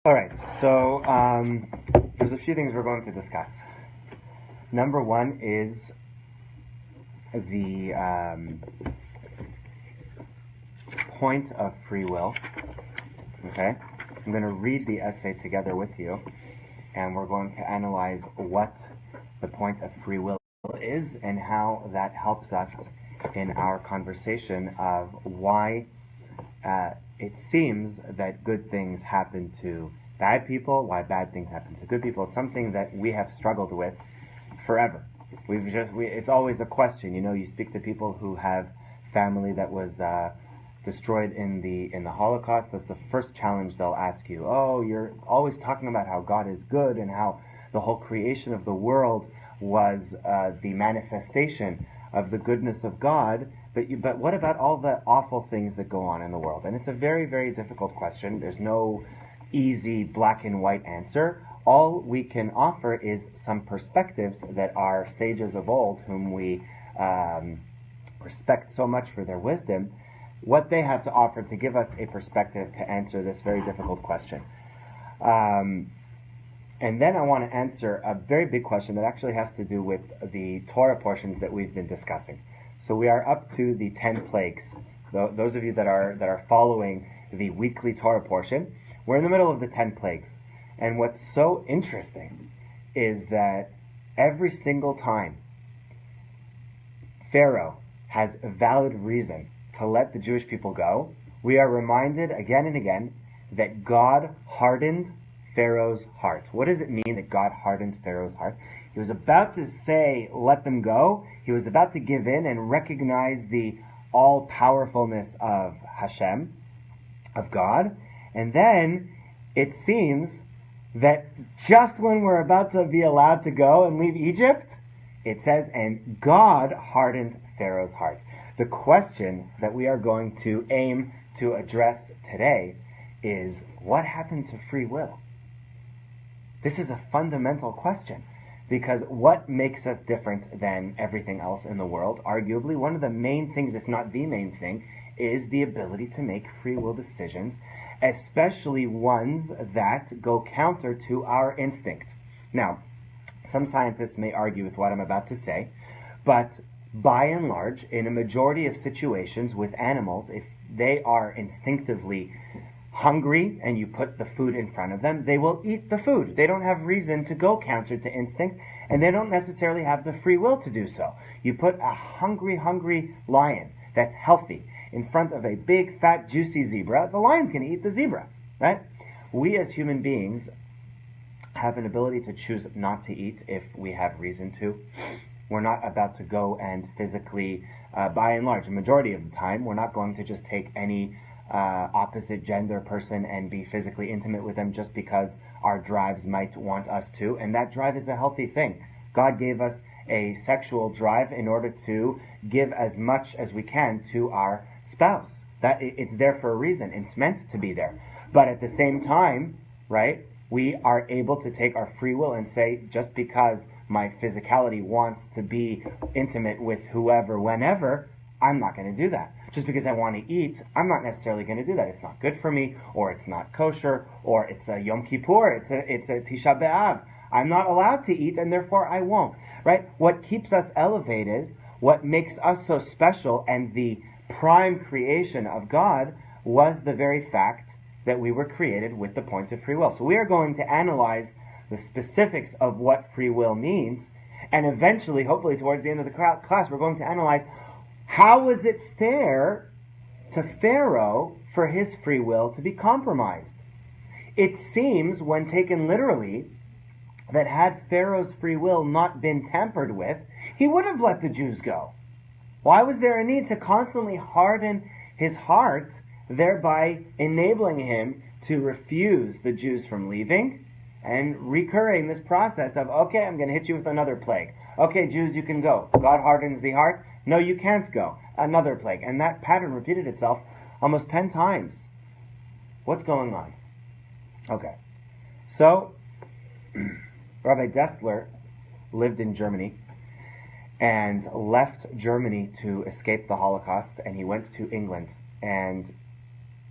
All right, so there's a few things we're going to discuss. Number one is the point of free will. Okay, I'm going to read the essay together with you, and we're going to analyze what the point of free will is and how that helps us in our conversation of why it seems that good things happen to bad people, why bad things happen to good people. It's something that we have struggled with forever. It's always a question. You know, you speak to people who have family that was destroyed in the Holocaust. That's the first challenge they'll ask you. Oh, you're always talking about how God is good and how the whole creation of the world was the manifestation of the goodness of God. But what about all the awful things that go on in the world? And it's a very, very difficult question. There's no easy black and white answer. All we can offer is some perspectives that our sages of old, whom we respect so much for their wisdom, what they have to offer to give us a perspective to answer this very difficult question. And then I want to answer a very big question that actually has to do with the Torah portions that we've been discussing. So we are up to the 10 plagues. Those of you that are following the weekly Torah portion, we're in the middle of the 10 plagues. And what's so interesting is that every single time Pharaoh has a valid reason to let the Jewish people go, we are reminded again and again that God hardened Pharaoh's heart. What does it mean that God hardened Pharaoh's heart? He was about to say, let them go. He was about to give in and recognize the all-powerfulness of Hashem, of God. And then it seems that just when we're about to be allowed to go and leave Egypt, it says, and God hardened Pharaoh's heart. The question that we are going to aim to address today is, what happened to free will? This is a fundamental question, because what makes us different than everything else in the world? Arguably, one of the main things, if not the main thing, is the ability to make free will decisions, especially ones that go counter to our instinct. Now, some scientists may argue with what I'm about to say, but by and large, in a majority of situations with animals, if they are instinctively hungry and you put the food in front of them, they will eat the food. They don't have reason to go counter to instinct, and they don't necessarily have the free will to do so. You put a hungry lion that's healthy in front of a big, fat, juicy zebra, the lion's going to eat the zebra, right? We as human beings have an ability to choose not to eat if we have reason to. We're not about to go and physically, by and large, a majority of the time, we're not going to just take any opposite gender person and be physically intimate with them just because our drives might want us to, and that drive is a healthy thing. God gave us a sexual drive in order to give as much as we can to our spouse. That it's there for a reason. It's meant to be there. But at the same time, right, we are able to take our free will and say, just because my physicality wants to be intimate with whoever, whenever, I'm not going to do that. Just because I want to eat, I'm not necessarily going to do that. It's not good for me, or it's not kosher, or it's a Yom Kippur, it's a Tisha B'Av. I'm not allowed to eat, and therefore I won't. Right? What keeps us elevated, what makes us so special, and the prime creation of God was the very fact that we were created with the point of free will. So we are going to analyze the specifics of what free will means, and eventually, hopefully towards the end of the class, we're going to analyze how was it fair to Pharaoh for his free will to be compromised. It seems, when taken literally, that had Pharaoh's free will not been tampered with, he would have let the Jews go. Why was there a need to constantly harden his heart, thereby enabling him to refuse the Jews from leaving and recurring this process of, okay, I'm going to hit you with another plague. Okay, Jews, you can go. God hardens the heart. No, you can't go. Another plague. And that pattern repeated itself almost 10 times. What's going on? Okay. So, Rabbi Dessler lived in Germany and left Germany to escape the Holocaust, and he went to England. And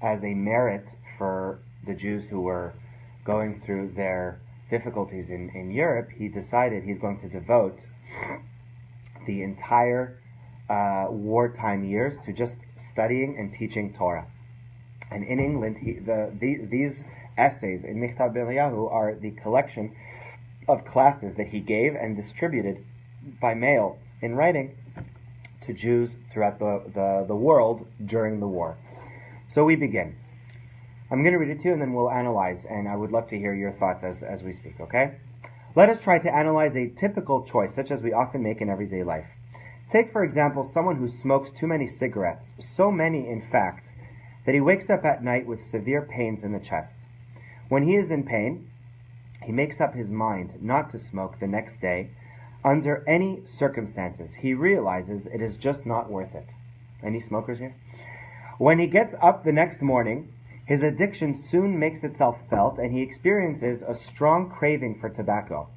as a merit for the Jews who were going through their difficulties in Europe, he decided he's going to devote the entire wartime years to just studying and teaching Torah. And in England, these essays in Michtav B'Eliyahu are the collection of classes that he gave and distributed by mail in writing to Jews throughout the world during the war. So we begin. I'm going to read it to you and then we'll analyze, and I would love to hear your thoughts as we speak, okay? Let us try to analyze a typical choice, such as we often make in everyday life. Take, for example, someone who smokes too many cigarettes, so many, in fact, that he wakes up at night with severe pains in the chest. When he is in pain, he makes up his mind not to smoke the next day under any circumstances. He realizes it is just not worth it. Any smokers here? When he gets up the next morning, his addiction soon makes itself felt and he experiences a strong craving for tobacco.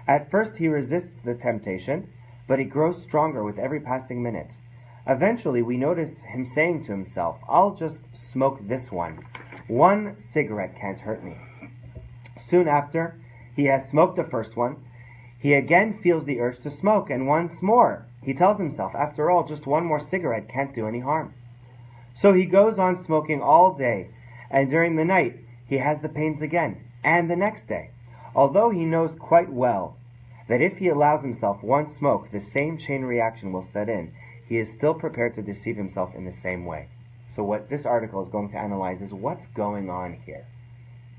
At first he resists the temptation, but he grows stronger with every passing minute. Eventually we notice him saying to himself, "I'll just smoke this one. One cigarette can't hurt me." Soon after he has smoked the first one, he again feels the urge to smoke, and once more he tells himself, after all, just one more cigarette can't do any harm. So he goes on smoking all day, and during the night he has the pains again, and the next day. Although he knows quite well that if he allows himself one smoke, the same chain reaction will set in, he is still prepared to deceive himself in the same way. So what this article is going to analyze is what's going on here.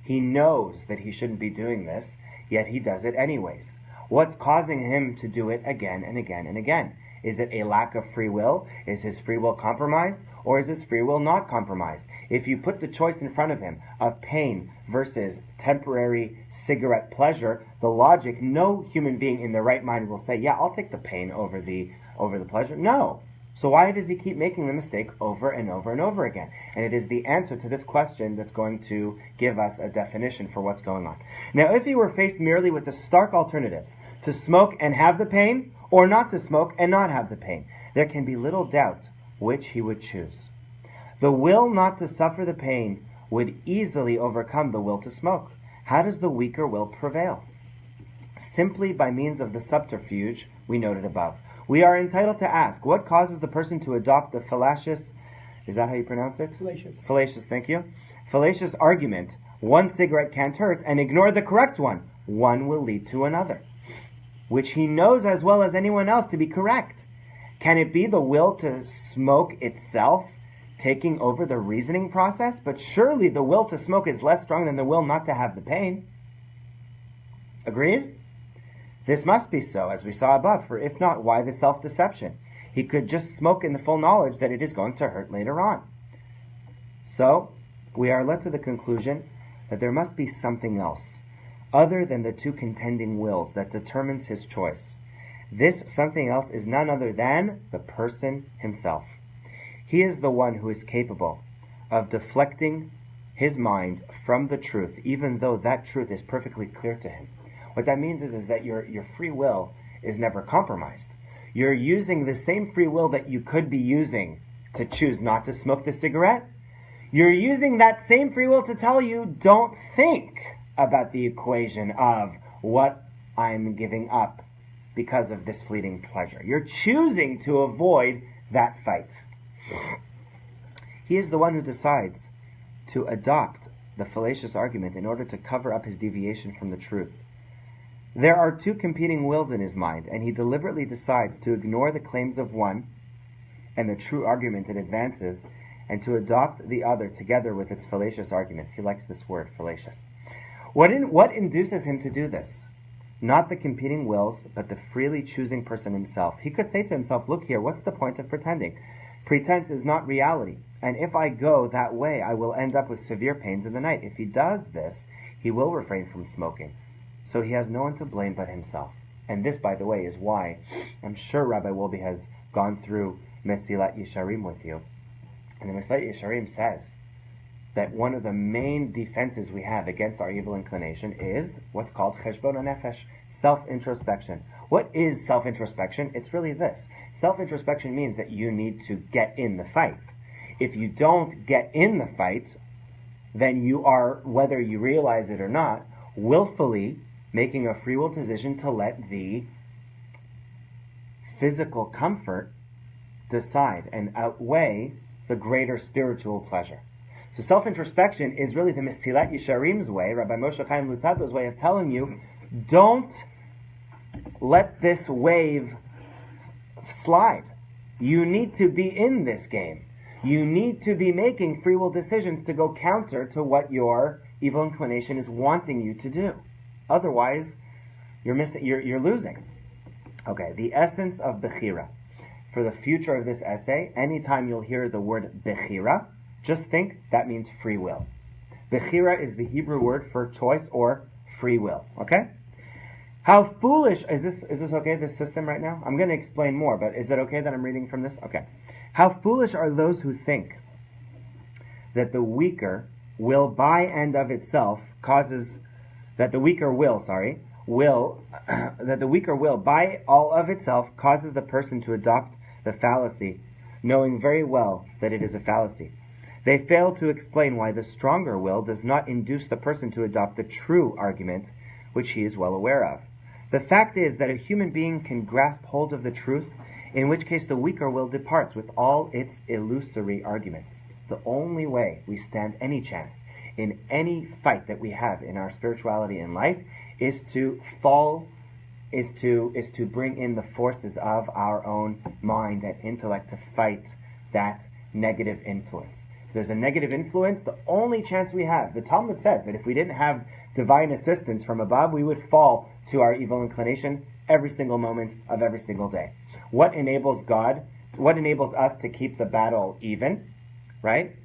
He knows that he shouldn't be doing this, yet he does it anyways. What's causing him to do it again and again and again? Is it a lack of free will? Is his free will compromised? Or is his free will not compromised? If you put the choice in front of him of pain versus temporary cigarette pleasure, the logic, no human being in their right mind will say, yeah, I'll take the pain over the pleasure. No. So why does he keep making the mistake over and over and over again? And it is the answer to this question that's going to give us a definition for what's going on. Now, if he were faced merely with the stark alternatives, to smoke and have the pain, or not to smoke and not have the pain, there can be little doubt which he would choose. The will not to suffer the pain would easily overcome the will to smoke. How does the weaker will prevail? Simply by means of the subterfuge we noted above. We are entitled to ask, what causes the person to adopt the fallacious, is that how you pronounce it? Fallacious, thank you. Fallacious argument, one cigarette can't hurt, and ignore the correct one. One will lead to another, which he knows as well as anyone else to be correct. Can it be the will to smoke itself taking over the reasoning process? But surely the will to smoke is less strong than the will not to have the pain. Agreed? This must be so, as we saw above, for if not, why the self-deception? He could just smoke in the full knowledge that it is going to hurt later on. So, we are led to the conclusion that there must be something else, other than the two contending wills, that determines his choice. This something else is none other than the person himself. He is the one who is capable of deflecting his mind from the truth, even though that truth is perfectly clear to him. What that means is that your free will is never compromised. You're using the same free will that you could be using to choose not to smoke the cigarette. You're using that same free will to tell you, don't think about the equation of what I'm giving up because of this fleeting pleasure. You're choosing to avoid that fight. He is the one who decides to adopt the fallacious argument in order to cover up his deviation from the truth. There are two competing wills in his mind, and he deliberately decides to ignore the claims of one and the true argument it advances, and to adopt the other together with its fallacious argument. He likes this word, fallacious. What induces him to do this? Not the competing wills, but the freely choosing person himself. He could say to himself, look here, what's the point of pretending? Pretense is not reality, and if I go that way, I will end up with severe pains in the night. If he does this, he will refrain from smoking. So he has no one to blame but himself. And this, by the way, is why I'm sure Rabbi Wolbe has gone through Mesilat Yesharim with you. And the Mesilat Yesharim says that one of the main defenses we have against our evil inclination is what's called cheshbon hanefesh, self-introspection. What is self-introspection? It's really this. Self-introspection means that you need to get in the fight. If you don't get in the fight, then you are, whether you realize it or not, willfully making a free will decision to let the physical comfort decide and outweigh the greater spiritual pleasure. So self-introspection is really the Mesilat Yesharim's way, Rabbi Moshe Chaim Lutzado's way of telling you, don't let this wave slide. You need to be in this game. You need to be making free will decisions to go counter to what your evil inclination is wanting you to do. Otherwise, you're losing. Okay, the essence of Bechira. For the future of this essay, anytime you'll hear the word Bechira, just think that means free will. Bechira is the Hebrew word for choice or free will. Okay? How foolish is this okay, this system right now? I'm going to explain more, but is that okay that I'm reading from this? Okay. How foolish are those who think that the weaker will by and of itself that the weaker will by all of itself causes the person to adopt the fallacy, knowing very well that it is a fallacy. They fail to explain why the stronger will does not induce the person to adopt the true argument, which he is well aware of. The fact is that a human being can grasp hold of the truth, in which case the weaker will departs with all its illusory arguments. The only way we stand any chance in any fight that we have in our spirituality in life is to bring in the forces of our own mind and intellect to fight that negative influence. If there's a negative influence, the only chance we have, the Talmud says that if we didn't have divine assistance from above, we would fall to our evil inclination every single moment of every single day. What enables us to keep the battle even, right?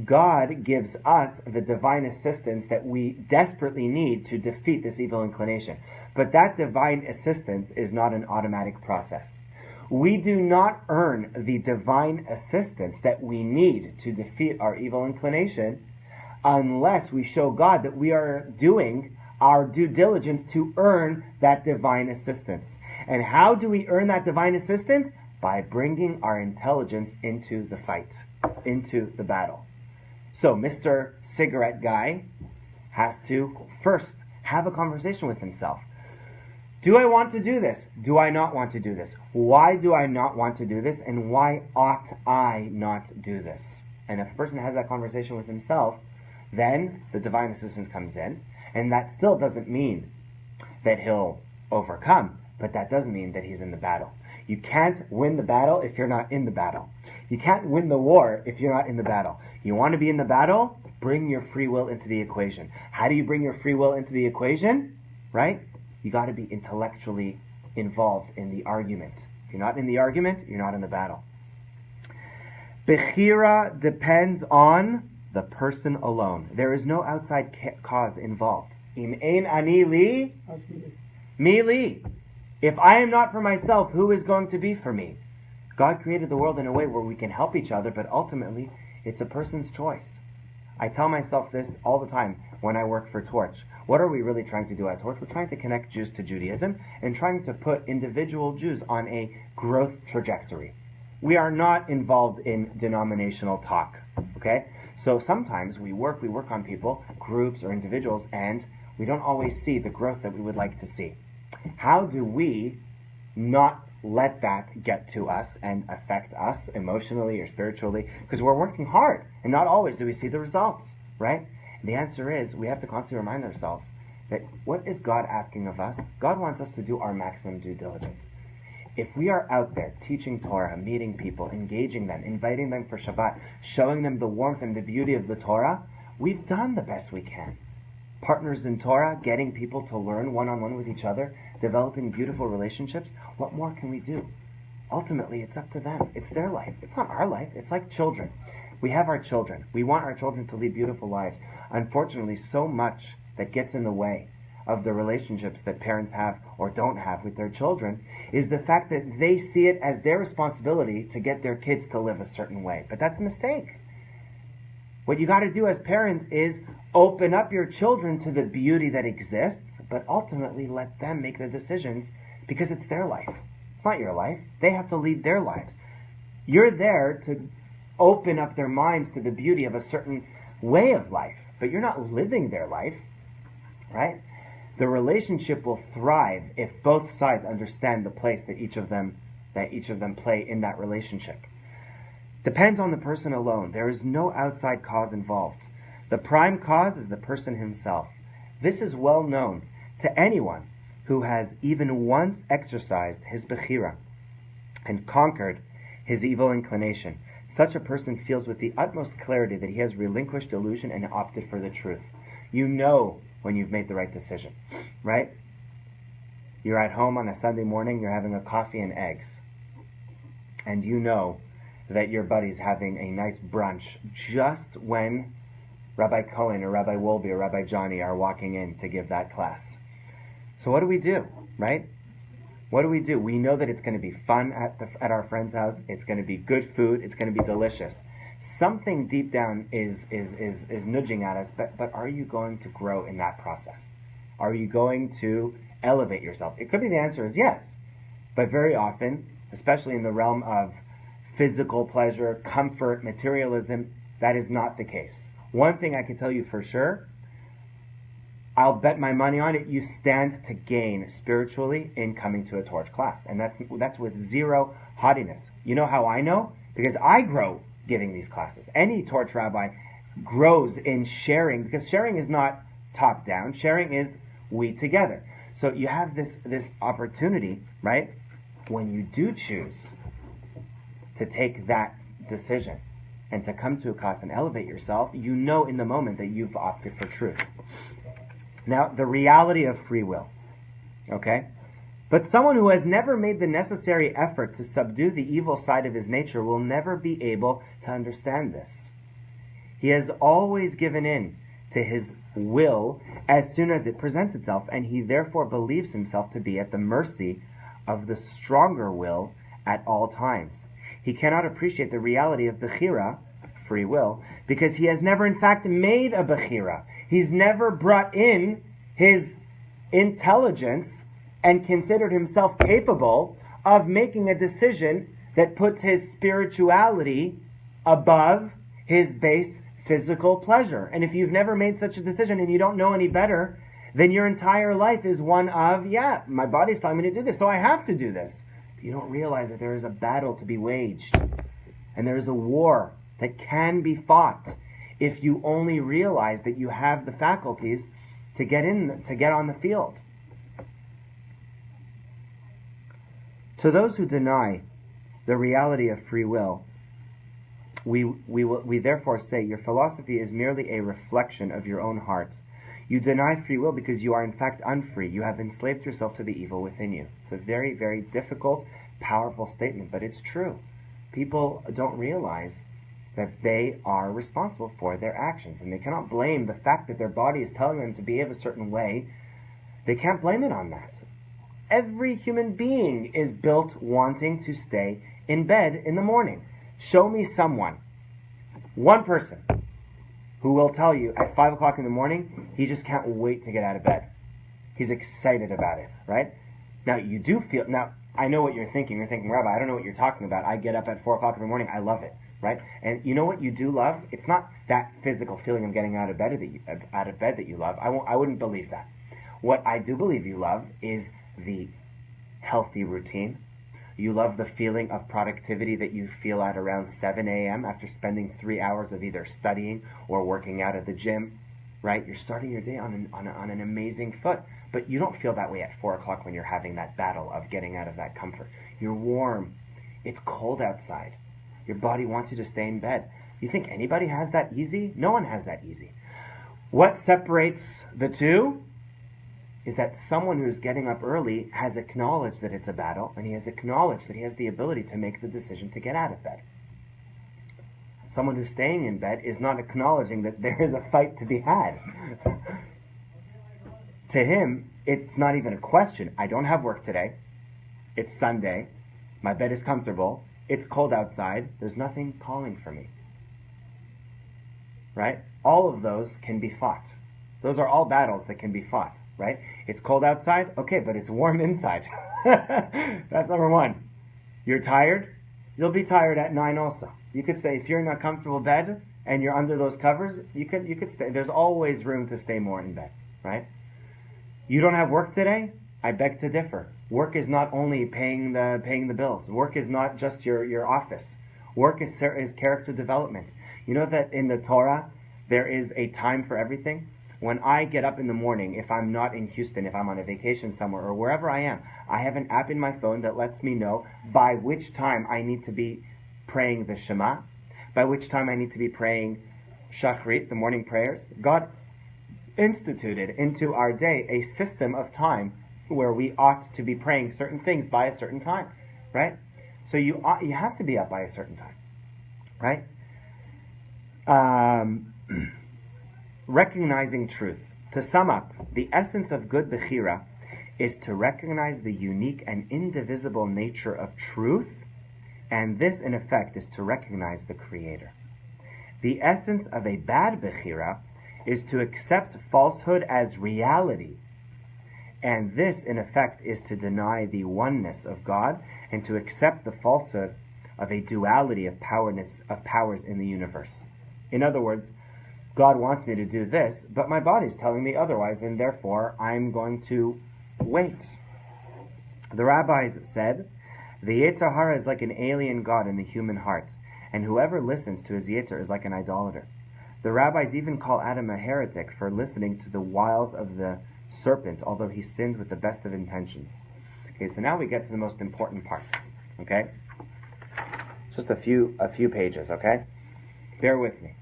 God gives us the divine assistance that we desperately need to defeat this evil inclination. But that divine assistance is not an automatic process. We do not earn the divine assistance that we need to defeat our evil inclination unless we show God that we are doing our due diligence to earn that divine assistance. And how do we earn that divine assistance? By bringing our intelligence into the fight, into the battle. So Mr. Cigarette Guy has to first have a conversation with himself. Do I want to do this? Do I not want to do this? Why do I not want to do this? And why ought I not do this? And if a person has that conversation with himself, then the divine assistance comes in. And that still doesn't mean that he'll overcome, but that does mean that he's in the battle. You can't win the battle if you're not in the battle. You can't win the war if you're not in the battle. You want to be in the battle? Bring your free will into the equation. How do you bring your free will into the equation? Right? You got to be intellectually involved in the argument. If you're not in the argument, you're not in the battle. Bechira depends on the person alone. There is no outside cause involved. Im ein ani li, mi li. If I am not for myself, who is going to be for me? God created the world in a way where we can help each other, but ultimately, it's a person's choice. I tell myself this all the time when I work for Torch. What are we really trying to do at Torch? We're trying to connect Jews to Judaism and trying to put individual Jews on a growth trajectory. We are not involved in denominational talk, okay? So sometimes we work on people, groups or individuals, and we don't always see the growth that we would like to see. How do we not let that get to us and affect us emotionally or spiritually? Because we're working hard, and not always do we see the results, right? And the answer is we have to constantly remind ourselves that what is God asking of us? God wants us to do our maximum due diligence. If we are out there teaching Torah, meeting people, engaging them, inviting them for Shabbat, showing them the warmth and the beauty of the Torah, we've done the best we can. Partners in Torah, getting people to learn one-on-one with each other, developing beautiful relationships, what more can we do? Ultimately, it's up to them. It's their life. It's not our life. It's like children. We have our children. We want our children to lead beautiful lives. Unfortunately, so much that gets in the way of the relationships that parents have or don't have with their children is the fact that they see it as their responsibility to get their kids to live a certain way. But that's a mistake. What you got to do as parents is open up your children to the beauty that exists, but ultimately let them make the decisions because it's their life. It's not your life. They have to lead their lives. You're there to open up their minds to the beauty of a certain way of life, but you're not living their life, right? The relationship will thrive if both sides understand the place that each of them play in that relationship. Depends on the person alone. There is no outside cause involved. The prime cause is the person himself. This is well known to anyone who has even once exercised his bechira and conquered his evil inclination. Such a person feels with the utmost clarity that he has relinquished delusion and opted for the truth. You know when you've made the right decision, right? You're at home on a Sunday morning, you're having a coffee and eggs, and you know that your buddy's having a nice brunch just when Rabbi Cohen or Rabbi Wolbe or Rabbi Johnny are walking in to give that class. So what do we do, right? What do? We know that it's going to be fun at our friend's house. It's going to be good food. It's going to be delicious. Something deep down is nudging at us, but are you going to grow in that process? Are you going to elevate yourself? It could be the answer is yes, but very often, especially in the realm of physical pleasure, comfort, materialism, that is not the case. One thing I can tell you for sure, I'll bet my money on it, you stand to gain spiritually in coming to a Torch class. And that's with zero haughtiness. You know how I know? Because I grow giving these classes. Any Torch rabbi grows in sharing, because sharing is not top down. Sharing is we together. So you have this opportunity, right? When you do choose to take that decision and to come to a class and elevate yourself, you know in the moment that you've opted for truth. Now, the reality of free will, okay? But someone who has never made the necessary effort to subdue the evil side of his nature will never be able to understand this. He has always given in to his will as soon as it presents itself, and he therefore believes himself to be at the mercy of the stronger will at all times. He cannot appreciate the reality of bechira, free will, because he has never in fact made a bechira. He's never brought in his intelligence and considered himself capable of making a decision that puts his spirituality above his base physical pleasure. And if you've never made such a decision and you don't know any better, then your entire life is one of, yeah, my body's telling me to do this, so I have to do this. But you don't realize that there is a battle to be waged. And there is a war that can be fought if you only realize that you have the faculties to get on the field. To those who deny the reality of free will, we therefore say your philosophy is merely a reflection of your own heart. You deny free will because you are in fact unfree. You have enslaved yourself to the evil within you. It's a very, very difficult, powerful statement, but it's true. People don't realize that they are responsible for their actions, and they cannot blame the fact that their body is telling them to behave a certain way. They can't blame it on that. Every human being is built wanting to stay in bed in the morning. Show me someone, one person, who will tell you at 5 o'clock in the morning, he just can't wait to get out of bed. He's excited about it, right? Now, you do feel, now, I know what you're thinking. You're thinking, Rabbi, I don't know what you're talking about. I get up at 4 o'clock in the morning. I love it, right? And you know what you do love? It's not that physical feeling of getting out of bed that you love. I wouldn't believe that. What I do believe you love is the healthy routine. You love the feeling of productivity that you feel at around 7 a.m. after spending 3 hours of either studying or working out at the gym, right? You're starting your day on an amazing foot. But you don't feel that way at 4 o'clock when you're having that battle of getting out of that comfort. You're warm. It's cold outside. Your body wants you to stay in bed. You think anybody has that easy? No one has that easy. What separates the two is that someone who's getting up early has acknowledged that it's a battle, and he has acknowledged that he has the ability to make the decision to get out of bed. Someone who's staying in bed is not acknowledging that there is a fight to be had. To him, it's not even a question. I don't have work today. It's Sunday. My bed is comfortable. It's cold outside. There's nothing calling for me. Right? All of those can be fought. Those are all battles that can be fought. Right? It's cold outside. Okay, but it's warm inside. That's number one. You're tired. You'll be tired at 9 also. You could say, if you're in a comfortable bed, and you're under those covers, you could stay. There's always room to stay more in bed, right? You don't have work today? I beg to differ. Work is not only paying the bills. Work is not just your office. Work is character development. You know that in the Torah, there is a time for everything? When I get up in the morning, if I'm not in Houston, if I'm on a vacation somewhere, or wherever I am, I have an app in my phone that lets me know by which time I need to be praying the Shema, by which time I need to be praying Shachrit, the morning prayers. God instituted into our day a system of time where we ought to be praying certain things by a certain time, right? So you have to be up by a certain time, right? Recognizing truth. To sum up, the essence of good bechira is to recognize the unique and indivisible nature of truth, and this, in effect, is to recognize the Creator. The essence of a bad bechira is to accept falsehood as reality, and this, in effect, is to deny the oneness of God and to accept the falsehood of a duality of powers in the universe. In other words, God wants me to do this, but my body's telling me otherwise, and therefore I'm going to wait. The rabbis said, the Yetzer Hara is like an alien god in the human heart, and whoever listens to his Yetzer is like an idolater. The rabbis even call Adam a heretic for listening to the wiles of the serpent, although he sinned with the best of intentions. Okay, so now we get to the most important part. Okay? Just a few pages, okay? Bear with me.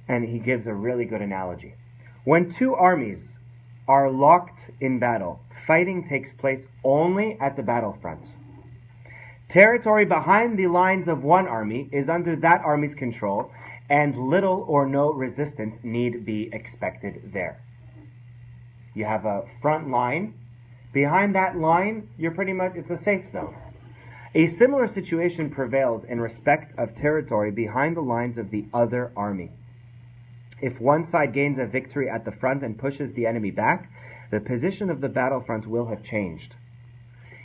And he gives a really good analogy. When two armies are locked in battle, fighting takes place only at the battlefront. Territory behind the lines of one army is under that army's control, and little or no resistance need be expected there. You have a front line. Behind that line, it's a safe zone. A similar situation prevails in respect of territory behind the lines of the other army. If one side gains a victory at the front and pushes the enemy back, the position of the battlefront will have changed.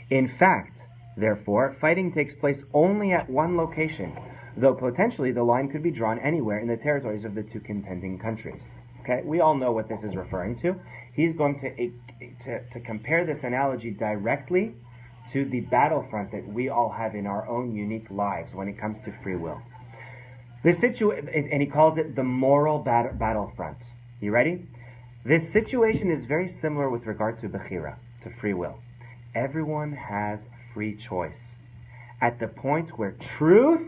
In fact, therefore, fighting takes place only at one location, though potentially the line could be drawn anywhere in the territories of the two contending countries. Okay, we all know what this is referring to. He's going to compare this analogy directly to the battlefront that we all have in our own unique lives when it comes to free will. And he calls it the moral battlefront. You ready? This situation is very similar with regard to bechira, to free will. Everyone has free choice at the point where truth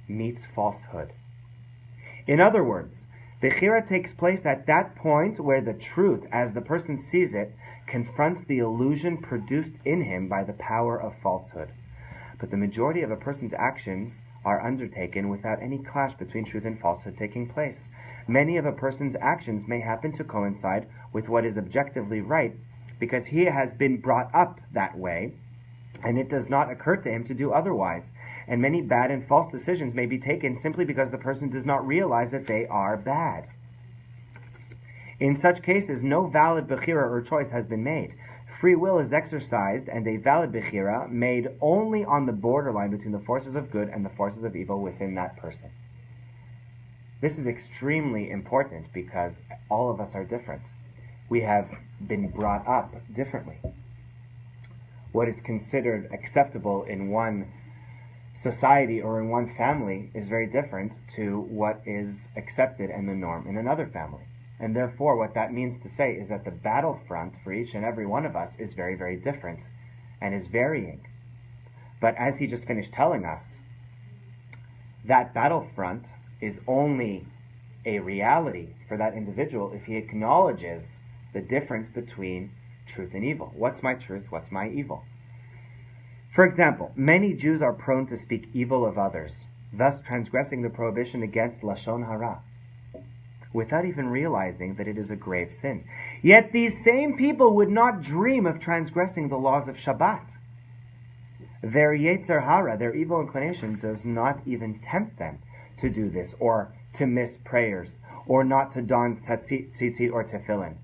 meets falsehood. In other words, bechira takes place at that point where the truth, as the person sees it, confronts the illusion produced in him by the power of falsehood. But the majority of a person's actions are undertaken without any clash between truth and falsehood taking place. Many of a person's actions may happen to coincide with what is objectively right because he has been brought up that way, and it does not occur to him to do otherwise. And many bad and false decisions may be taken simply because the person does not realize that they are bad. In such cases, no valid bechira or choice has been made. Free will is exercised, and a valid bechira made only on the borderline between the forces of good and the forces of evil within that person. This is extremely important because all of us are different. We have been brought up differently. What is considered acceptable in one society or in one family is very different to what is accepted and the norm in another family. And therefore, what that means to say is that the battlefront for each and every one of us is very, very different and is varying. But as he just finished telling us, that battlefront is only a reality for that individual if he acknowledges the difference between truth and evil. What's my truth? What's my evil? For example, many Jews are prone to speak evil of others, thus transgressing the prohibition against lashon hara, without even realizing that it is a grave sin. Yet these same people would not dream of transgressing the laws of Shabbat. Their Yetzer Hara, their evil inclination, does not even tempt them to do this, or to miss prayers, or not to don tzitzit or tefillin,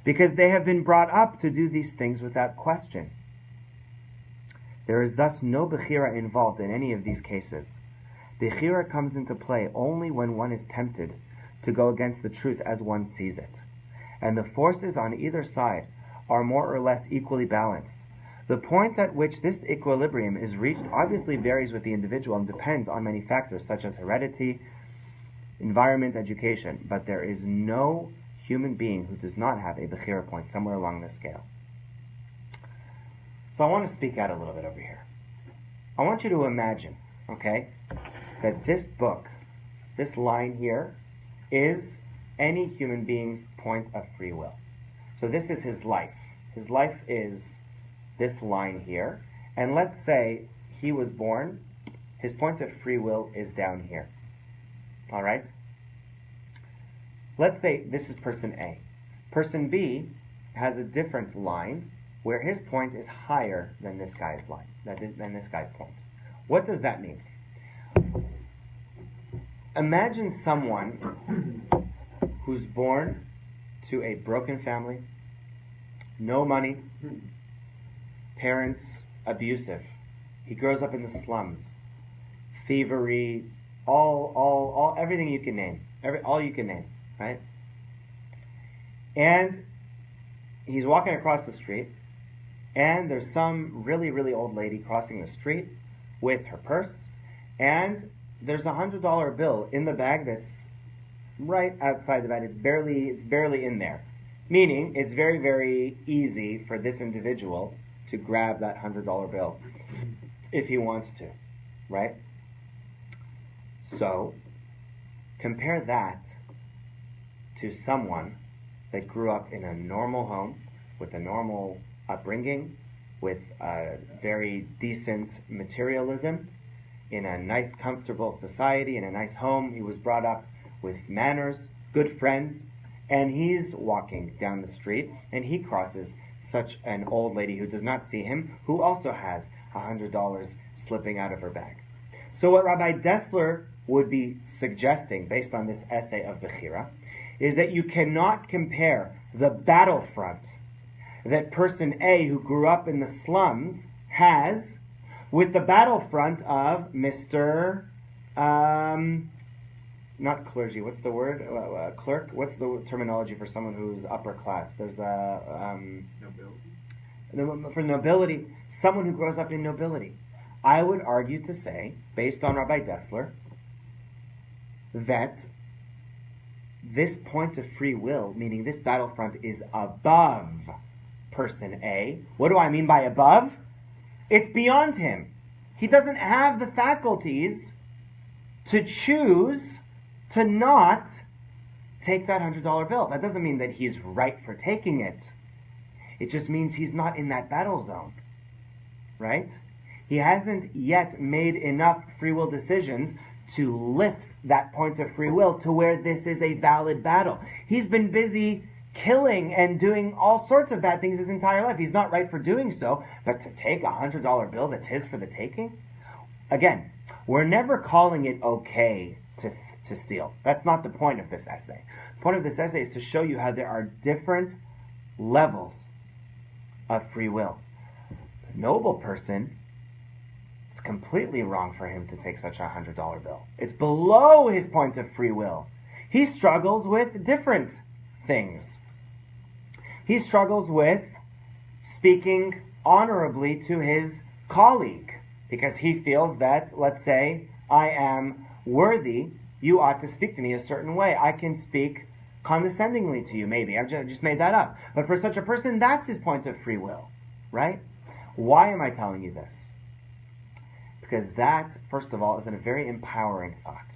because they have been brought up to do these things without question. There is thus no bechira involved in any of these cases. Bechira comes into play only when one is tempted to go against the truth as one sees it, and the forces on either side are more or less equally balanced. The point at which this equilibrium is reached obviously varies with the individual and depends on many factors such as heredity, environment, education, but there is no human being who does not have a Bechira point somewhere along this scale. So I want to speak out a little bit over here. I want you to imagine, okay, that this book, this line here, is any human being's point of free will. So this is his life. His life is this line here. And let's say he was born, his point of free will is down here. All right? Let's say this is person A. Person B has a different line where his point is higher than this guy's line, than this guy's point. What does that mean? Imagine someone who's born to a broken family, no money, parents abusive. He grows up in the slums, thievery, all everything you can name, all you can name, right? And he's walking across the street, and there's some really, really old lady crossing the street with her purse, and there's a $100 bill in the bag that's right outside the bag. It's barely in there. Meaning, it's very, very easy for this individual to grab that $100 bill if he wants to, right? So, compare that to someone that grew up in a normal home, with a normal upbringing, with a very decent materialism, in a nice, comfortable society, in a nice home. He was brought up with manners, good friends, and he's walking down the street, and he crosses such an old lady who does not see him, who also has $100 slipping out of her bag. So what Rabbi Dessler would be suggesting, based on this essay of Bechira, is that you cannot compare the battlefront that person A, who grew up in the slums, has with the battlefront of Mr. Not clergy, what's the word? Clerk? What's the terminology for someone who's upper class? There's a... nobility. For nobility, someone who grows up in nobility. I would argue to say, based on Rabbi Dessler, that this point of free will, meaning this battlefront, is above person A. What do I mean by above? It's beyond him. He doesn't have the faculties to choose to not take that $100 bill. That doesn't mean that he's right for taking it. It just means he's not in that battle zone, right? He hasn't yet made enough free will decisions to lift that point of free will to where this is a valid battle. He's been busy killing and doing all sorts of bad things his entire life. He's not right for doing so, but to take a $100 bill that's his for the taking? Again, we're never calling it okay to steal. That's not the point of this essay. The point of this essay is to show you how there are different levels of free will. The noble person, it's completely wrong for him to take such a $100 bill. It's below his point of free will. He struggles with different things. He struggles with speaking honorably to his colleague because he feels that, let's say, I am worthy, you ought to speak to me a certain way. I can speak condescendingly to you, maybe. I've just made that up. But for such a person, that's his point of free will, right? Why am I telling you this? Because that, first of all, is a very empowering thought.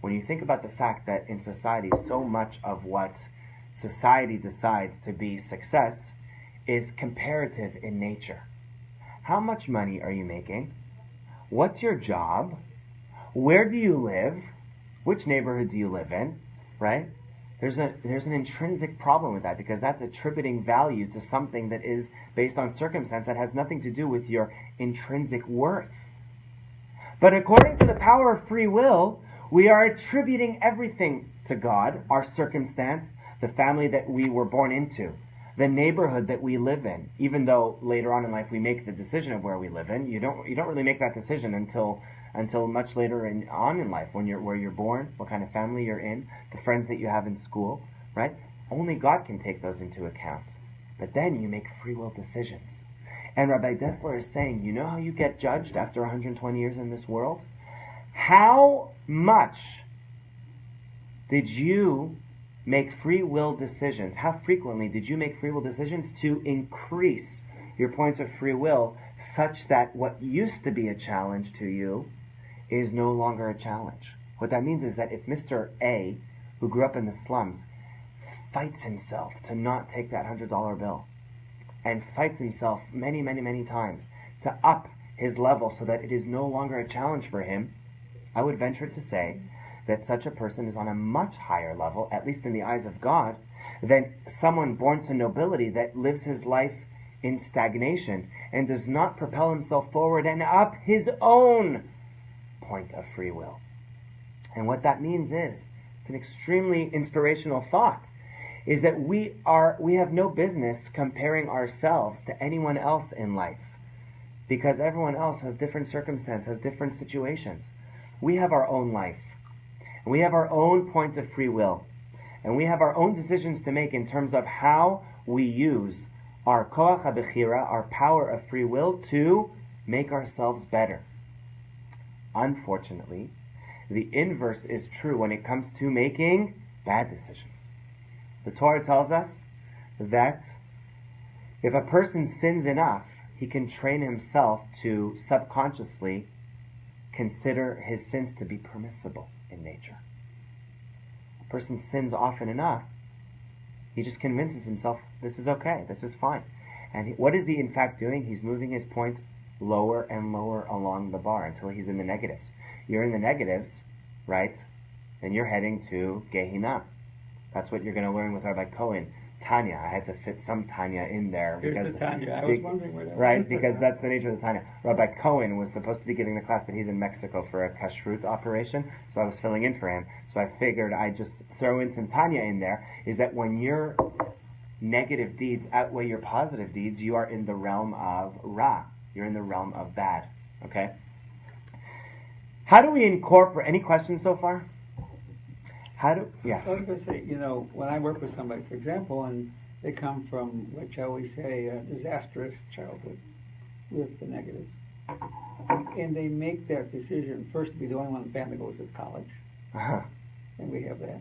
When you think about the fact that in society, so much of what society decides to be success is comparative in nature. How much money are you making? What's your job? Where do you live? Which neighborhood do you live in? Right? There's an intrinsic problem with that because that's attributing value to something that is based on circumstance that has nothing to do with your intrinsic worth. But according to the power of free will, we are attributing everything to God, our circumstance, the family that we were born into, the neighborhood that we live in. Even though later on in life we make the decision of where we live in, you don't really make that decision until until much later on in life, where you're born, what kind of family you're in, the friends that you have in school, right? Only God can take those into account. But then you make free will decisions. And Rabbi Dessler is saying, you know how you get judged after 120 years in this world? How much did you make free will decisions? How frequently did you make free will decisions to increase your points of free will such that what used to be a challenge to you is no longer a challenge? What that means is that if Mr. A, who grew up in the slums, fights himself to not take that $100 bill, and fights himself many, many, many times to up his level so that it is no longer a challenge for him, I would venture to say that such a person is on a much higher level, at least in the eyes of God, than someone born to nobility that lives his life in stagnation and does not propel himself forward and up his own point of free will. And what that means is, it's an extremely inspirational thought, is that we have no business comparing ourselves to anyone else in life, because everyone else has different circumstances, has different situations. We have our own life, and we have our own point of free will, and we have our own decisions to make in terms of how we use our koach habechira, our power of free will, to make ourselves better. Unfortunately, the inverse is true when it comes to making bad decisions. The Torah tells us that if a person sins enough, he can train himself to subconsciously consider his sins to be permissible in nature. A person sins often enough, he just convinces himself, this is okay, this is fine. And what is he in fact doing? He's moving his point lower and lower along the bar until he's in the negatives. You're in the negatives, right? Then you're heading to Gehinnom. That's what you're going to learn with Rabbi Cohen. Tanya. I had to fit some Tanya in there. Here's the Tanya. I was wondering where that was. Right, because that's the nature of the Tanya. Rabbi Cohen was supposed to be giving the class, but he's in Mexico for a kashrut operation, so I was filling in for him. So I figured I'd just throw in some Tanya in there, is that when your negative deeds outweigh your positive deeds, you are in the realm of Ra. You're in the realm of bad. Okay? How do we incorporate... Any questions so far? Yes. I was going to say, when I work with somebody, for example, and they come from, what shall we say, a disastrous childhood with the negatives, and they make that decision first to be the only one in the family goes to college, and we have that,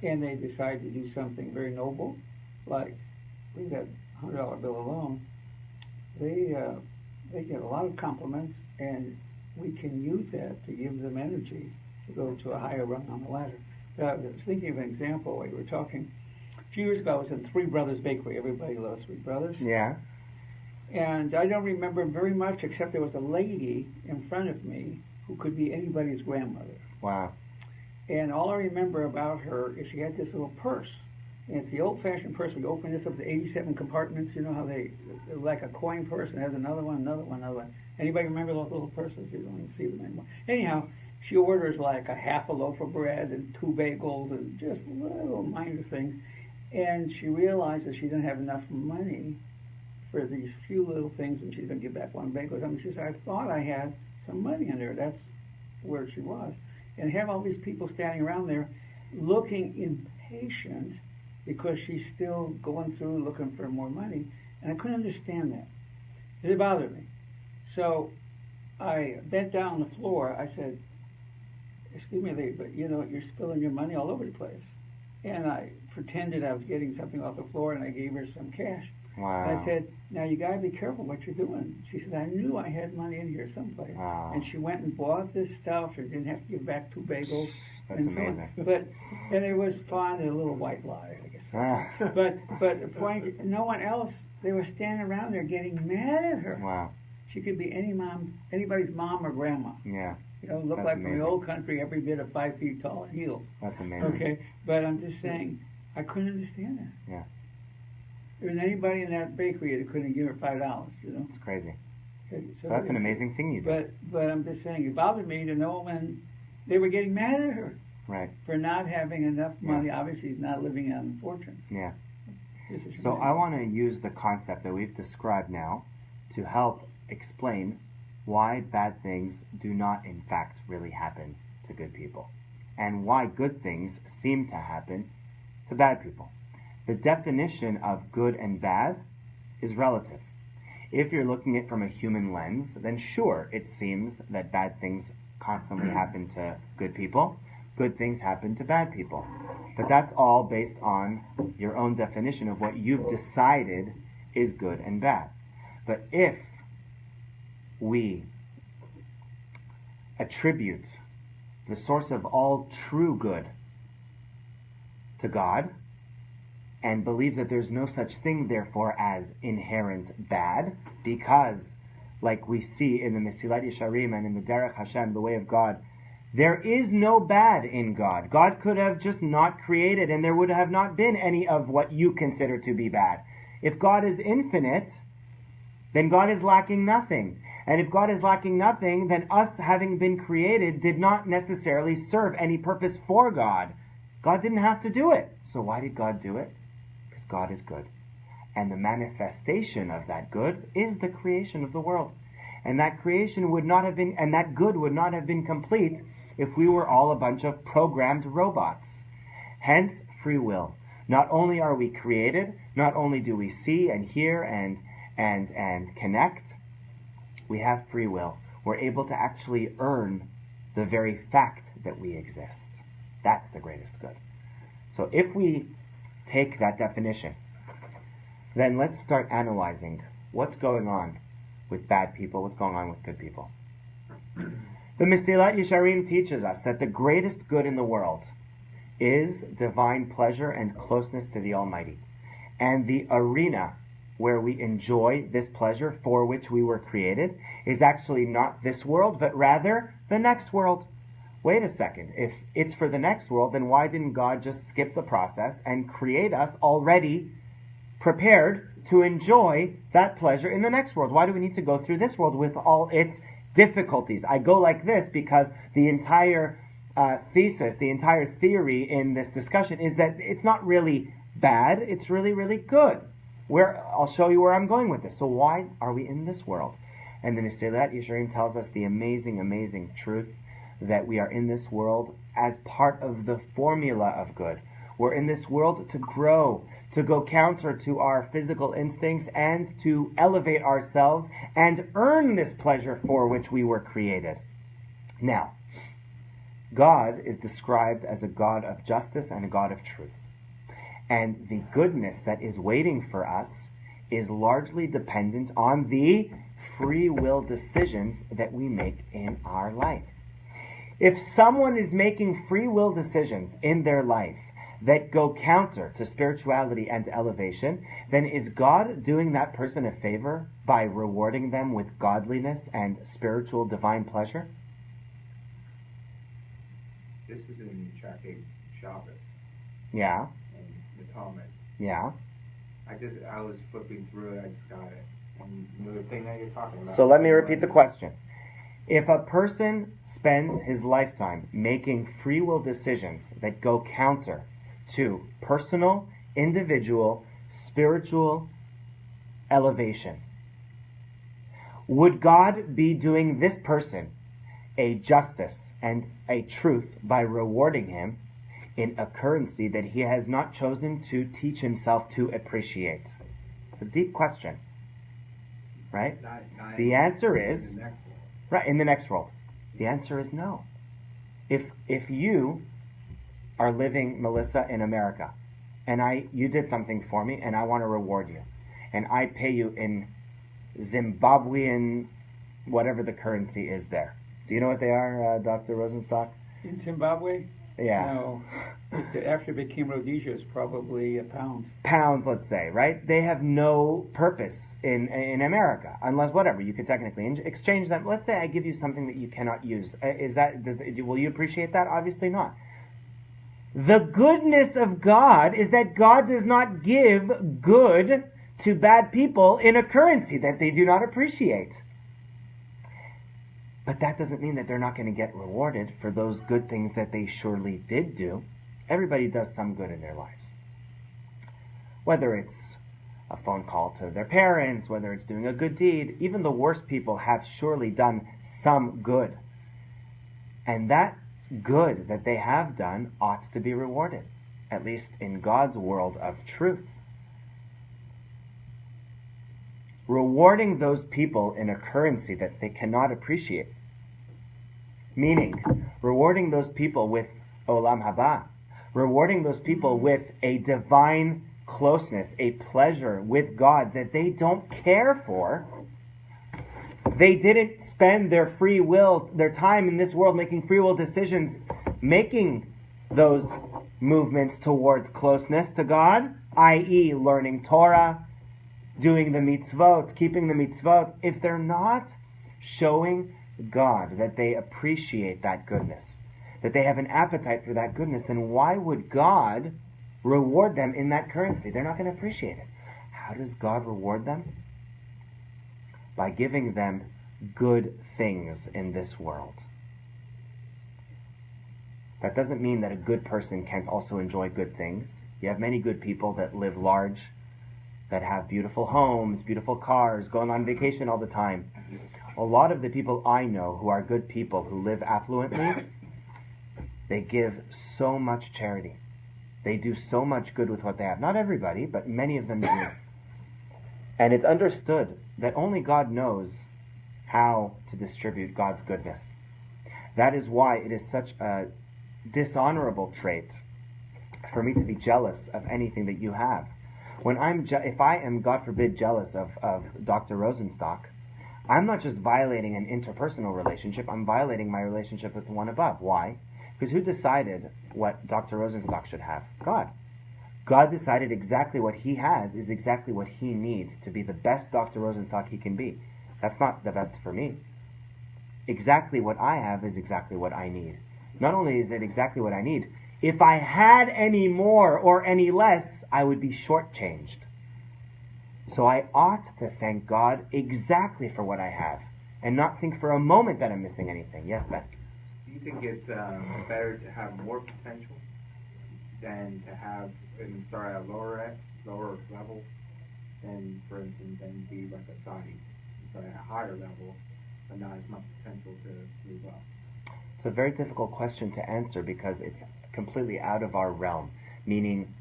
and they decide to do something very noble, like we got $100 bill alone, they get a lot of compliments, and we can use that to give them energy to go to a higher rung on the ladder. I was thinking of an example while you were talking. A few years ago, I was in Three Brothers Bakery. Everybody loves Three Brothers. Yeah. And I don't remember very much, except there was a lady in front of me who could be anybody's grandmother. Wow. And all I remember about her is she had this little purse. And it's the old-fashioned purse. We open this up to 87 compartments. You know how they're like a coin purse, and there's another one, another one, another one. Anybody remember those little purses? You don't even see them anymore. Anyhow, she orders like a half a loaf of bread and 2 bagels and just little minor things. And she realizes she didn't have enough money for these few little things, and she's going to give back 1 bagel. She said, I thought I had some money in there. That's where she was. And have all these people standing around there looking impatient because she's still going through looking for more money. And I couldn't understand that. It bothered me. So I bent down on the floor. I said, excuse me, but you're spilling your money all over the place. And I pretended I was getting something off the floor, and I gave her some cash. Wow. And I said, now you got to be careful what you're doing. She said, I knew I had money in here someplace. Wow. And she went and bought this stuff and didn't have to give back 2 bagels. That's amazing. And it was fun, a little white lie, I guess. But the point, no one else, they were standing around there getting mad at her. Wow. She could be anybody's mom or grandma. Yeah. Look That's like amazing. from the old country, every bit of 5 feet tall and healed. That's amazing. Okay, but I'm just saying, I couldn't understand that. Yeah. There was anybody in that bakery that couldn't give her $5, It's crazy. Okay, So that's an amazing thing you do. But I'm just saying, it bothered me to know when they were getting mad at her. Right. For not having enough money. Yeah. Obviously, he's not living on fortune. Yeah. So I want to use the concept that we've described now to help explain why bad things do not in fact really happen to good people, and why good things seem to happen to bad people. The definition of good and bad is relative. If you're looking at it from a human lens, then sure, it seems that bad things constantly happen to good people, good things happen to bad people. But that's all based on your own definition of what you've decided is good and bad. But if we attribute the source of all true good to God, and believe that there's no such thing, therefore, as inherent bad, because, like we see in the Mesilat Yesharim and in the Derech Hashem, the way of God, there is no bad in God. God could have just not created, and there would have not been any of what you consider to be bad. If God is infinite, then God is lacking nothing. And if God is lacking nothing, then us having been created did not necessarily serve any purpose for God. God didn't have to do it. So why did God do it? Because God is good. And the manifestation of that good is the creation of the world. And that creation would not have been, and that good would not have been complete if we were all a bunch of programmed robots. Hence, free will. Not only are we created, not only do we see and hear and connect, we have free will. We're able to actually earn the very fact that we exist. That's the greatest good. So if we take that definition, then let's start analyzing what's going on with bad people, what's going on with good people. The Mesilat Yesharim teaches us that the greatest good in the world is divine pleasure and closeness to the Almighty. And the arena where we enjoy this pleasure for which we were created is actually not this world, but rather the next world. Wait a second, if it's for the next world, then why didn't God just skip the process and create us already prepared to enjoy that pleasure in the next world? Why do we need to go through this world with all its difficulties? I go like this because the entire thesis, the entire theory in this discussion is that it's not really bad, it's really, really good. I'll show you where I'm going with this. So why are we in this world? And the Mesilat Yesharim tells us the amazing, amazing truth that we are in this world as part of the formula of good. We're in this world to grow, to go counter to our physical instincts, and to elevate ourselves and earn this pleasure for which we were created. Now, God is described as a God of justice and a God of truth. And the goodness that is waiting for us is largely dependent on the free will decisions that we make in our life. If someone is making free will decisions in their life that go counter to spirituality and elevation, then is God doing that person a favor by rewarding them with godliness and spiritual divine pleasure? This is in Curated Shabbos. Yeah. And the Talmud. Yeah. I was flipping through it, I just got it. And the thing that you're talking about. So let me repeat the question. If a person spends his lifetime making free will decisions that go counter to personal, individual, spiritual elevation, would God be doing this person a justice and a truth by rewarding him in a currency that he has not chosen to teach himself to appreciate? It's a deep question, right? The answer is, right, in the next world. The answer is no. If you are living, Melissa, in America, and you did something for me, and I want to reward you, and I pay you in Zimbabwean, whatever the currency is there. Do you know what they are, Dr. Rosenstock? In Zimbabwe? Yeah. No. After it became Rhodesia, it's probably a pound. Pounds, let's say, right? They have no purpose in America, unless whatever you could technically exchange them. Let's say I give you something that you cannot use. Will you appreciate that? Obviously not. The goodness of God is that God does not give good to bad people in a currency that they do not appreciate. But that doesn't mean that they're not going to get rewarded for those good things that they surely did do. Everybody does some good in their lives. Whether it's a phone call to their parents, whether it's doing a good deed. Even the worst people have surely done some good. And that good that they have done ought to be rewarded, at least in God's world of truth. Rewarding those people in a currency that they cannot appreciate, meaning rewarding those people with olam haba, rewarding those people with a divine closeness, a pleasure with God that they don't care for. They didn't spend their free will, their time in this world making free will decisions, making those movements towards closeness to God, i.e. learning Torah, doing the mitzvot, keeping the mitzvot. If they're not showing God that they appreciate that goodness, that they have an appetite for that goodness, then why would God reward them in that currency? They're not going to appreciate it. How does God reward them? By giving them good things in this world. That doesn't mean that a good person can't also enjoy good things. You have many good people that live large, that have beautiful homes, beautiful cars, going on vacation all the time. A lot of the people I know who are good people, who live affluently, they give so much charity. They do so much good with what they have. Not everybody, but many of them do. And it's understood that only God knows how to distribute God's goodness. That is why it is such a dishonorable trait for me to be jealous of anything that you have. When if I am, God forbid, jealous of Dr. Rosenstock, I'm not just violating an interpersonal relationship, I'm violating my relationship with the one above. Why? Because who decided what Dr. Rosenstock should have? God. God decided exactly what he has is exactly what he needs to be the best Dr. Rosenstock he can be. That's not the best for me. Exactly what I have is exactly what I need. Not only is it exactly what I need, if I had any more or any less, I would be shortchanged. So I ought to thank God exactly for what I have, and not think for a moment that I'm missing anything. Yes, Ben? Do you think it's better to have more potential than to have and start at a lower level than, for instance, than be like a Saudi, start at a higher level, but not as much potential to move up? It's a very difficult question to answer because it's completely out of our realm, meaning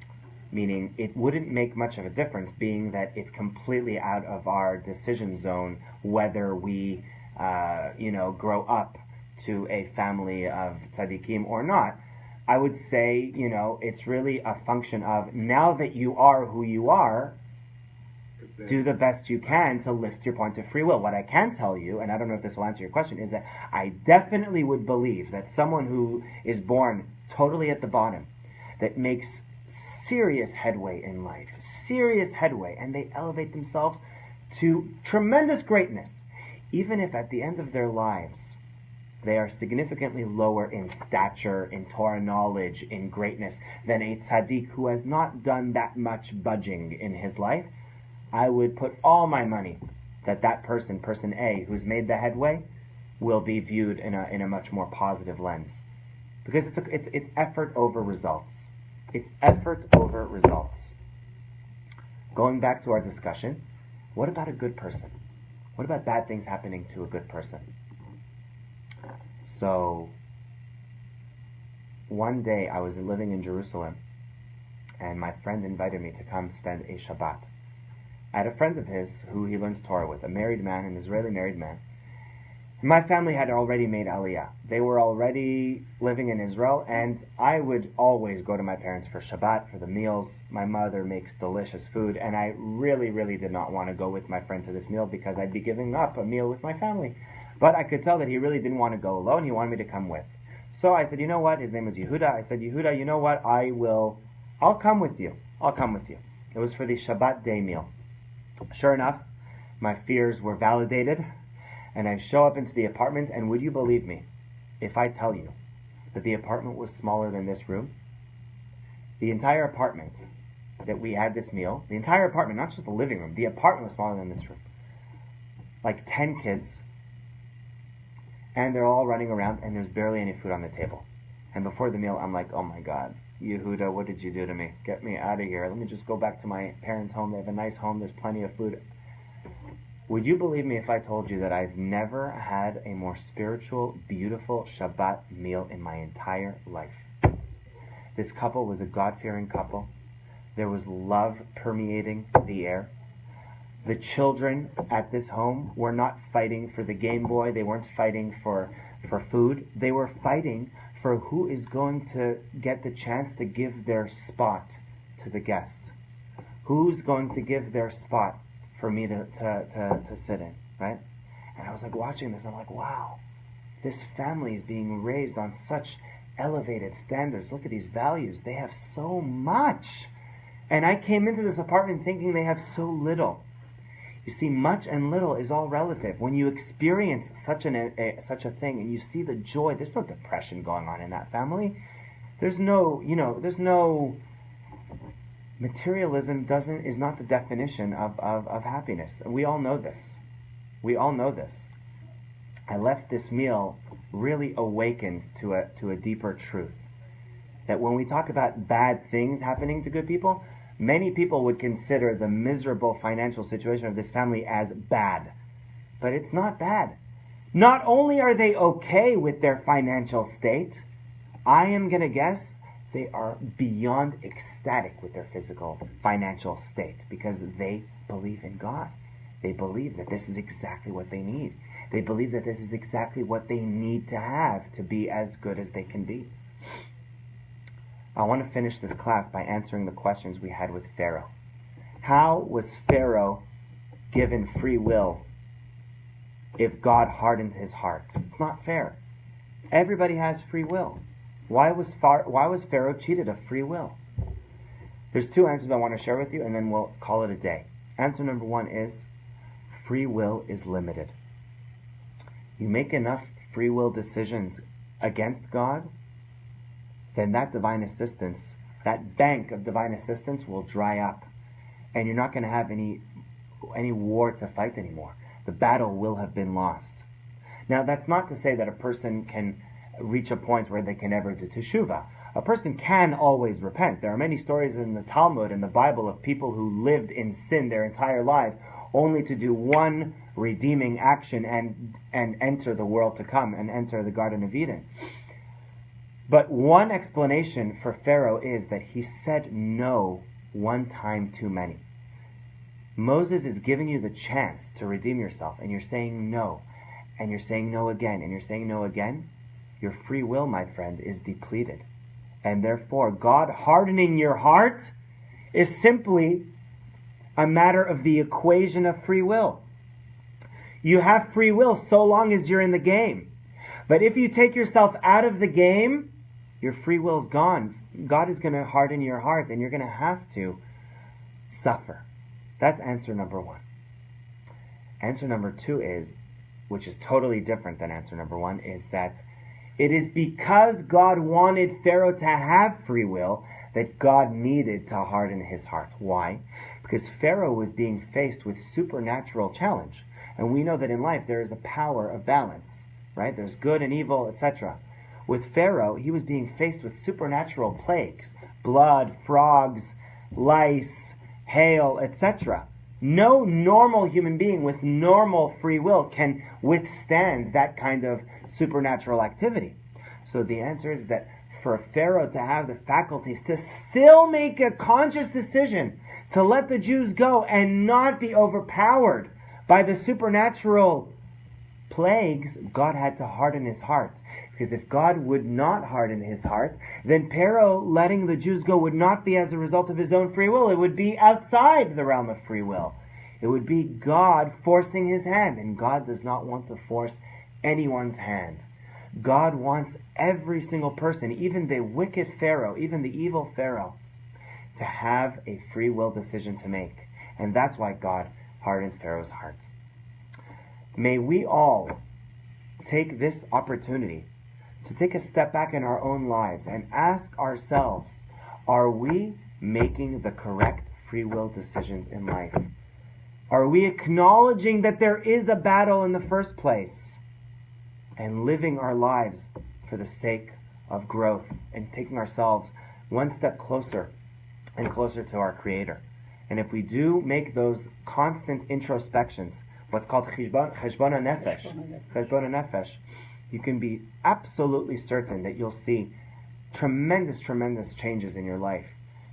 it wouldn't make much of a difference, being that it's completely out of our decision zone whether we grow up to a family of tzaddikim or not. I would say, it's really a function of, now that you are who you are, do the best you can to lift your point of free will. What I can tell you, and I don't know if this will answer your question, is that I definitely would believe that someone who is born totally at the bottom, that makes serious headway in life, and they elevate themselves to tremendous greatness, even if at the end of their lives they are significantly lower in stature, in Torah knowledge, in greatness than a tzaddik who has not done that much budging in his life, I would put all my money that person A, who's made the headway, will be viewed in a much more positive lens. Because it's effort over results. It's effort over results. Going back to our discussion, what about a good person? What about bad things happening to a good person? So, one day I was living in Jerusalem, and my friend invited me to come spend a Shabbat. I had a friend of his who he learns Torah with, a married man, an Israeli married man. My family had already made Aliyah. They were already living in Israel, and I would always go to my parents for Shabbat, for the meals. My mother makes delicious food, and I really, really did not want to go with my friend to this meal because I'd be giving up a meal with my family. But I could tell that he really didn't want to go alone. He wanted me to come with. So I said, you know what? His name was Yehuda. I said, Yehuda, you know what? I'll come with you. I'll come with you. It was for the Shabbat day meal. Sure enough, my fears were validated, and I show up into the apartment, and would you believe me if I tell you that the apartment was smaller than this room? The entire apartment that we had this meal, the entire apartment, not just the living room, the apartment was smaller than this room. Like 10 kids, and they're all running around, and there's barely any food on the table. And before the meal, I'm like, oh my God, Yehuda, what did you do to me? Get me out of here. Let me just go back to my parents' home. They have a nice home. There's plenty of food. Would you believe me if I told you that I've never had a more spiritual, beautiful Shabbat meal in my entire life? This couple was a God-fearing couple. There was love permeating the air. The children at this home were not fighting for the Game Boy. They weren't fighting for food. They were fighting for who is going to get the chance to give their spot to the guest. Who's going to give their spot for me to sit in, right? And I was like watching this, I'm like, wow, this family is being raised on such elevated standards. Look at these values. They have so much. And I came into this apartment thinking they have so little. You see, much and little is all relative. When you experience such a thing and you see the joy, there's no depression going on in that family. There's no materialism is not the definition of happiness. We all know this. We all know this. I left this meal really awakened to a deeper truth. That when we talk about bad things happening to good people, many people would consider the miserable financial situation of this family as bad. But it's not bad. Not only are they okay with their financial state, I am going to guess they are beyond ecstatic with their physical financial state because they believe in God. They believe that this is exactly what they need. They believe that this is exactly what they need to have to be as good as they can be. I want to finish this class by answering the questions we had with Pharaoh. How was Pharaoh given free will if God hardened his heart? It's not fair. Everybody has free will. Why was Pharaoh cheated of free will? There's two answers I want to share with you, and then we'll call it a day. Answer number one is, free will is limited. You make enough free will decisions against God, then that divine assistance, that bank of divine assistance will dry up. And you're not going to have any war to fight anymore. The battle will have been lost. Now, that's not to say that a person can reach a point where they can never do teshuvah. A person can always repent. There are many stories in the Talmud and the Bible of people who lived in sin their entire lives only to do one redeeming action and enter the world to come and enter the Garden of Eden. But one explanation for Pharaoh is that he said no one time too many. Moses is giving you the chance to redeem yourself, and you're saying no, and you're saying no again, and you're saying no again. Your free will, my friend, is depleted. And therefore, God hardening your heart is simply a matter of the equation of free will. You have free will so long as you're in the game. But if you take yourself out of the game, your free will's gone. God is going to harden your heart, and you're going to have to suffer. That's answer number one. Answer number two is, which is totally different than answer number one, is that it is because God wanted Pharaoh to have free will that God needed to harden his heart. Why? Because Pharaoh was being faced with supernatural challenge. And we know that in life there is a power of balance, right? There's good and evil, etc. With Pharaoh, he was being faced with supernatural plagues, blood, frogs, lice, hail, etc. No normal human being with normal free will can withstand that kind of supernatural activity. So the answer is that for Pharaoh to have the faculties to still make a conscious decision to let the Jews go and not be overpowered by the supernatural plagues, God had to harden his heart. Because if God would not harden his heart, then Pharaoh letting the Jews go would not be as a result of his own free will. It would be outside the realm of free will. It would be God forcing his hand. And God does not want to force anyone's hand. God wants every single person, even the wicked Pharaoh, even the evil Pharaoh, to have a free will decision to make. And that's why God hardens Pharaoh's heart. May we all take this opportunity to take a step back in our own lives and ask ourselves, are we making the correct free will decisions in life? Are we acknowledging that there is a battle in the first place and living our lives for the sake of growth and taking ourselves one step closer and closer to our Creator. And if we do make those constant introspections, what's called cheshbon nefesh, you can be absolutely certain that you'll see tremendous changes in your life.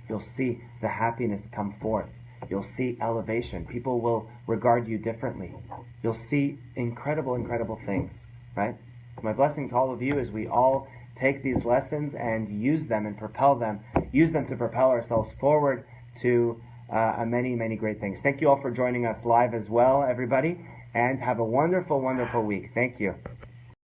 You'll see the happiness come forth. You'll see elevation. People will regard you differently. You'll see incredible things, right? My blessing to all of you is we all take these lessons and use them and use them to propel ourselves forward to many great things. Thank you all for joining us live as well, everybody, and have a wonderful week. Thank you.